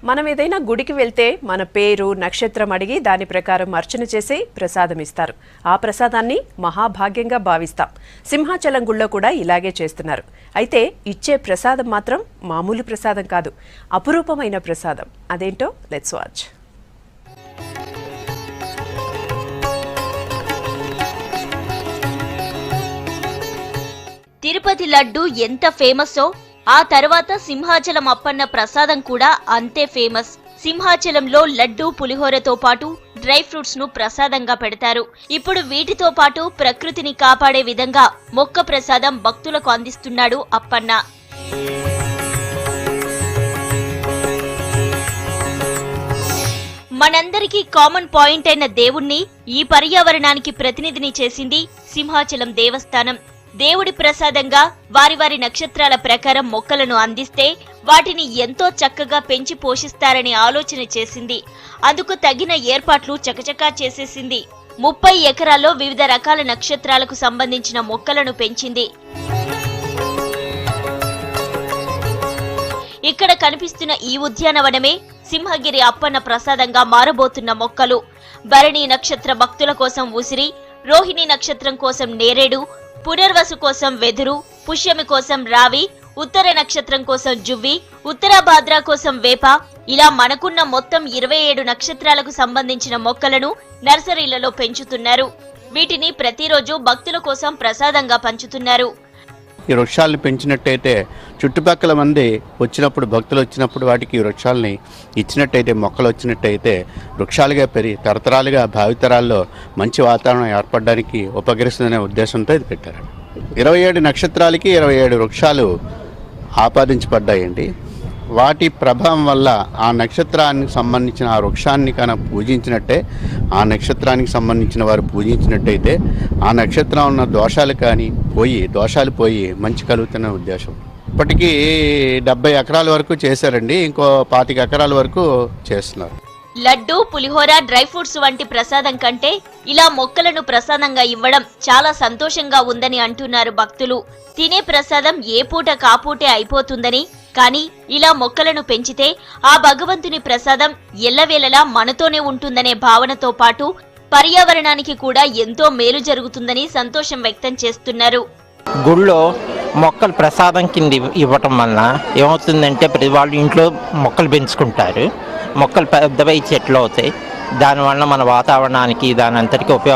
మనం ఏదైనా గుడికి వెళ్తే మన పేరు నక్షత్రం అడిగి దాని ప్రకారం అర్చన చేసి ప్రసాదం ఇస్తారు. ఆ ప్రసాదాన్ని మహాభాగ్యంగా భావిస్తాం. సింహాచలం గుళ్ళో కూడా ఇలాగే చేస్తున్నారు. అయితే ఇచ్చే ప్రసాదం మాత్రం మామూలు ప్రసాదం కాదు, అపురూపమైన ప్రసాదం. అదేంటో లెట్స్ వాచ్. తిరుపతి లడ్డు ఎంత ఫేమస్సో ఆ తర్వాత సింహాచలం అప్పన్న ప్రసాదం కూడా అంతే ఫేమస్. సింహాచలంలో లడ్డు పులిహోరతో పాటు డ్రై ఫ్రూట్స్ ను ప్రసాదంగా పెడతారు. ఇప్పుడు వీటితో పాటు ప్రకృతిని కాపాడే విధంగా మొక్క ప్రసాదం భక్తులకు అందిస్తున్నాడు అప్పన్న. మనందరికీ కామన్ పాయింట్ అయిన దేవుణ్ణి ఈ పర్యావరణానికి ప్రతినిధిని చేసింది సింహాచలం దేవస్థానం. దేవుడి ప్రసాదంగా వారి వారి నక్షత్రాల ప్రకారం మొక్కలను అందిస్తే వాటిని ఎంతో చక్కగా పెంచి పోషిస్తారని ఆలోచన చేసింది. అందుకు తగిన ఏర్పాట్లు చకచకా చేసేసింది. 30 ఎకరాల్లో వివిధ రకాల నక్షత్రాలకు సంబంధించిన మొక్కలను పెంచింది. ఇక్కడ కనిపిస్తున్న ఈ ఉద్యానవనమే సింహగిరి అప్పన్న ప్రసాదంగా మారబోతున్న మొక్కలు. భరణి నక్షత్ర భక్తుల కోసం ఉసిరి, రోహిణి నక్షత్రం కోసం నేరేడు, పునర్వసు కోసం వెదురు, పుష్యమి కోసం రావి, ఉత్తర నక్షత్రం కోసం జువ్వి, ఉత్తరాభాద్ర కోసం వేప, ఇలా మనకున్న మొత్తం 27 నక్షత్రాలకు సంబంధించిన మొక్కలను నర్సరీలలో పెంచుతున్నారు. వీటిని ప్రతిరోజు భక్తుల కోసం ప్రసాదంగా పంచుతున్నారు. ఈ వృక్షాలను పెంచినట్టయితే చుట్టుపక్కల మంది వచ్చినప్పుడు, భక్తులు వచ్చినప్పుడు వాటికి ఈ వృక్షాలని ఇచ్చినట్టయితే, మొక్కలు వచ్చినట్టయితే వృక్షాలుగా పెరిగి తరతరాలుగా భావితరాల్లో మంచి వాతావరణం ఏర్పడడానికి ఉపకరిస్తుందనే ఉద్దేశంతో ఇది పెట్టారు. 27 నక్షత్రాలకి 27 వృక్షాలు ఆపాదించబడ్డాయండి. వాటి ప్రభావం వల్ల ఆ నక్షత్రానికి సంబంధించిన ఆ వృక్షాన్ని కనుక పూజించినట్టే, ఆ నక్షత్రానికి సంబంధించిన వారు పూజించినట్టయితే ఆ నక్షత్రం ఉన్న దోషాలు పోయి మంచి కలుగుతున్న ఉద్దేశం. ఇప్పటికీ 70 ఎకరాల వరకు చేశారండి. ఇంకో 25 ఎకరాల వరకు చేస్తున్నారు. లడ్డు, పులిహోర, డ్రై ఫ్రూట్స్ వంటి ప్రసాదం కంటే ఇలా మొక్కలను ప్రసాదంగా ఇవ్వడం చాలా సంతోషంగా ఉందని అంటున్నారు భక్తులు. తినే ప్రసాదం ఏ పూట కాపూటే అయిపోతుందని, కానీ ఇలా మొక్కలను పెంచితే ఆ భగవంతుని ప్రసాదం ఎల్లవేళలా మనతోనే ఉంటుందనే భావనతో పాటు పర్యావరణానికి కూడా ఎంతో మేలు జరుగుతుందని సంతోషం వ్యక్తం చేస్తున్నారు. గుళ్ళో మొక్కలు ప్రసాదం కింద ఇవ్వటం వలన ఏమవుతుందంటే ప్రతి వాళ్ళు ఇంట్లో మొక్కలు పెంచుకుంటారు. మొక్కలు పెద్దవై చెట్లు అవుతాయి. దానివల్ల మన వాతావరణానికి దాని అంతటికీ ఉపయోగం.